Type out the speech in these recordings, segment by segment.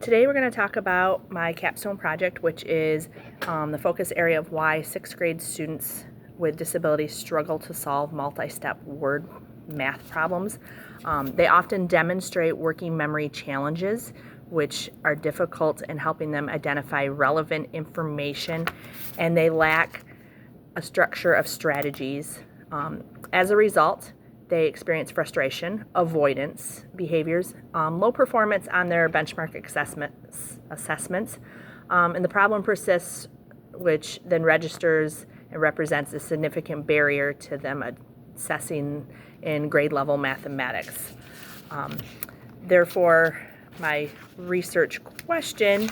Today we're going to talk about my capstone project, which is the focus area of why 6th grade students with disabilities struggle to solve multi-step word math problems. They often demonstrate working memory challenges, which are difficult in helping them identify relevant information, and they lack a structure of strategies. As a result, they experience frustration, avoidance behaviors, low performance on their benchmark assessments, and the problem persists, which then registers and represents a significant barrier to them assessing in grade level mathematics. Therefore, my research question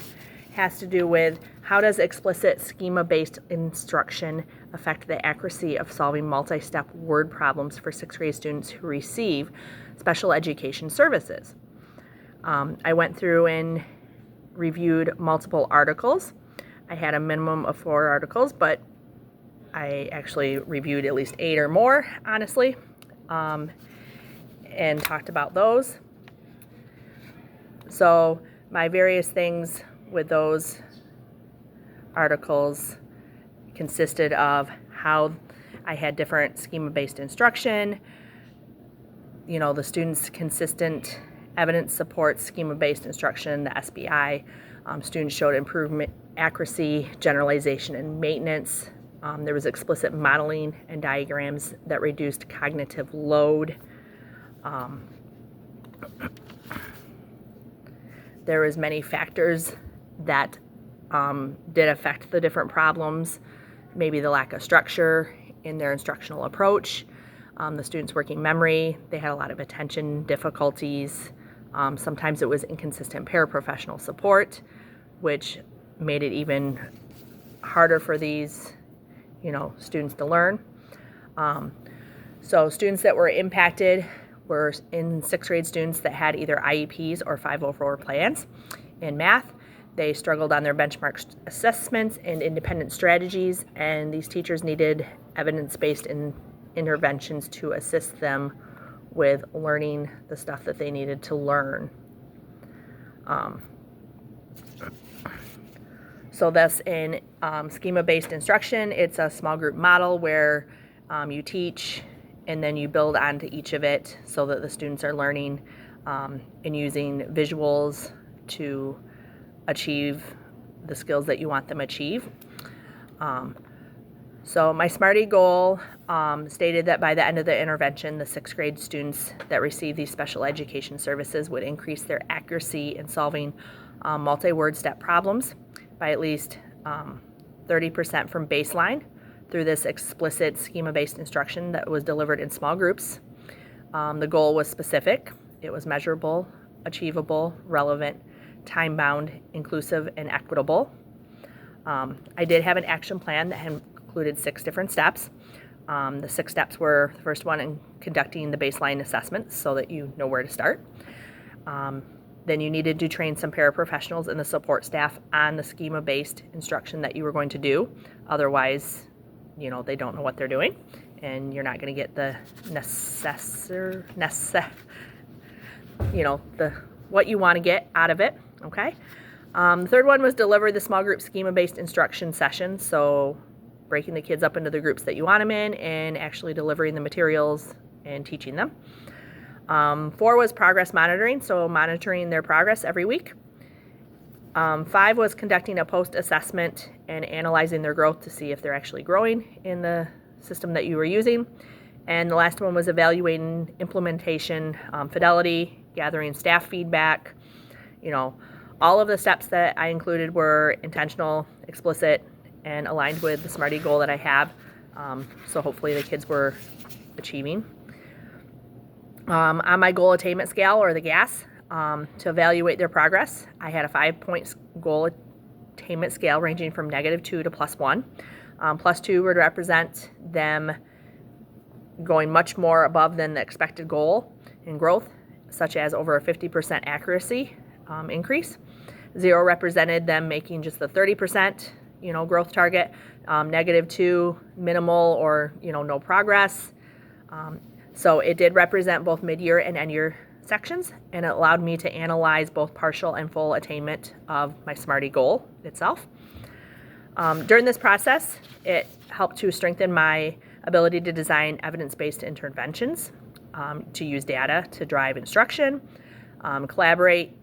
has to do with how does explicit schema-based instruction affect the accuracy of solving multi-step word problems for 6th grade students who receive special education services. I went through and reviewed multiple articles. I had a minimum of 4 articles, but I actually reviewed at least 8 or more, honestly, and talked about those. So my various things with those articles consisted of how I had different schema-based instruction, the students' consistent evidence supports schema-based instruction, the SBI. Students showed improvement, accuracy, generalization, and maintenance. There was explicit modeling and diagrams that reduced cognitive load. There was many factors that did affect the different problems, maybe the lack of structure in their instructional approach, the students' working memory, they had a lot of attention difficulties, sometimes it was inconsistent paraprofessional support, which made it even harder for these, students to learn. So students that were impacted were in 6th grade students that had either IEPs or 504 plans in math. They struggled on their benchmark assessments and independent strategies, and these teachers needed evidence-based interventions to assist them with learning the stuff that they needed to learn. So thus in schema-based instruction, it's a small group model where you teach and then you build onto each of it so that the students are learning and using visuals to achieve the skills that you want them to achieve. So my SMARTY goal stated that by the end of the intervention, the 6th grade students that receive these special education services would increase their accuracy in solving multi-word step problems by at least 30% from baseline through this explicit schema-based instruction that was delivered in small groups. The goal was specific, it was measurable, achievable, relevant, time-bound, inclusive, and equitable. I did have an action plan that included 6 different steps. The 6 steps were the first one in conducting the baseline assessment so that you know where to start. Then you needed to train some paraprofessionals and the support staff on the schema-based instruction that you were going to do. Otherwise, they don't know what they're doing, and you're not going to get the what you want to get out of it. Okay. The third one was deliver the small group schema-based instruction session. So breaking the kids up into the groups that you want them in and actually delivering the materials and teaching them. 4 was progress monitoring, so monitoring their progress every week. 5 was conducting a post-assessment and analyzing their growth to see if they're actually growing in the system that you were using. And the last one was evaluating implementation fidelity, gathering staff feedback. All of the steps that I included were intentional, explicit, and aligned with the SMARTY goal that I have. So hopefully the kids were achieving. On my goal attainment scale, or the GAS, to evaluate their progress, I had a 5-point goal attainment scale ranging from -2 to +1. +2 would represent them going much more above than the expected goal in growth, such as over a 50% accuracy increase. 0 represented them making just the 30% growth target. -2, minimal or no progress. So it did represent both mid-year and end-year sections, and it allowed me to analyze both partial and full attainment of my SMARTY goal itself. During this process, it helped to strengthen my ability to design evidence-based interventions, to use data to drive instruction, collaborate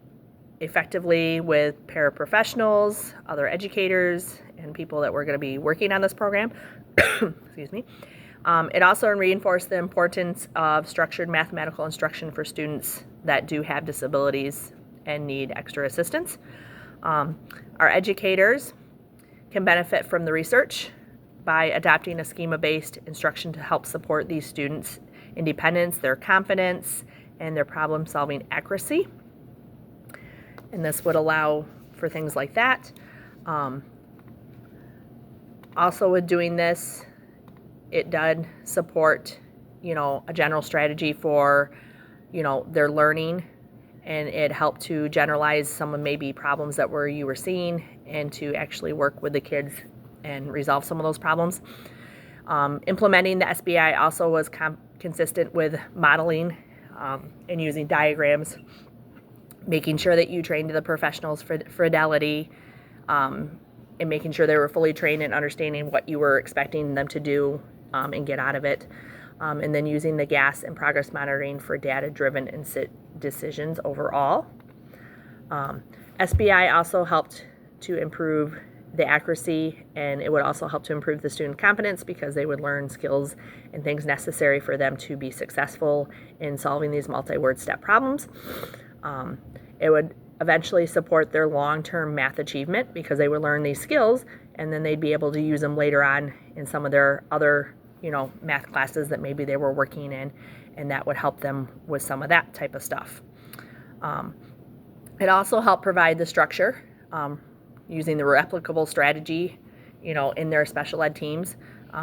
effectively with paraprofessionals, other educators, and people that were going to be working on this program. Excuse me. It also reinforced the importance of structured mathematical instruction for students that do have disabilities and need extra assistance. Our educators can benefit from the research by adopting a schema-based instruction to help support these students' independence, their confidence, and their problem-solving accuracy. And this would allow for things like that. Also with doing this, it did support, a general strategy for, their learning, and it helped to generalize some of maybe problems that you were seeing and to actually work with the kids and resolve some of those problems. Implementing the SBI also was consistent with modeling and using diagrams, making sure that you trained the professionals for fidelity, and making sure they were fully trained in understanding what you were expecting them to do and get out of it. And then using the GAS and progress monitoring for data-driven decisions overall. SBI also helped to improve the accuracy, and it would also help to improve the student confidence because they would learn skills and things necessary for them to be successful in solving these multi-word step problems. It would eventually support their long-term math achievement because they would learn these skills and then they'd be able to use them later on in some of their other math classes that maybe they were working in, and that would help them with some of that type of stuff. It also helped provide the structure using the replicable strategy, in their special ed teams.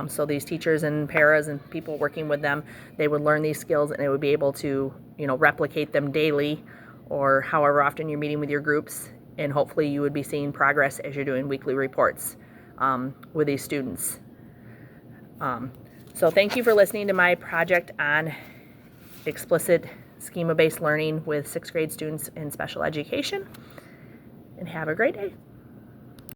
So these teachers and paras and people working with them, they would learn these skills and they would be able to, replicate them daily or however often you're meeting with your groups, and hopefully you would be seeing progress as you're doing weekly reports with these students. So thank you for listening to my project on explicit schema-based learning with 6th grade students in special education, and have a great day.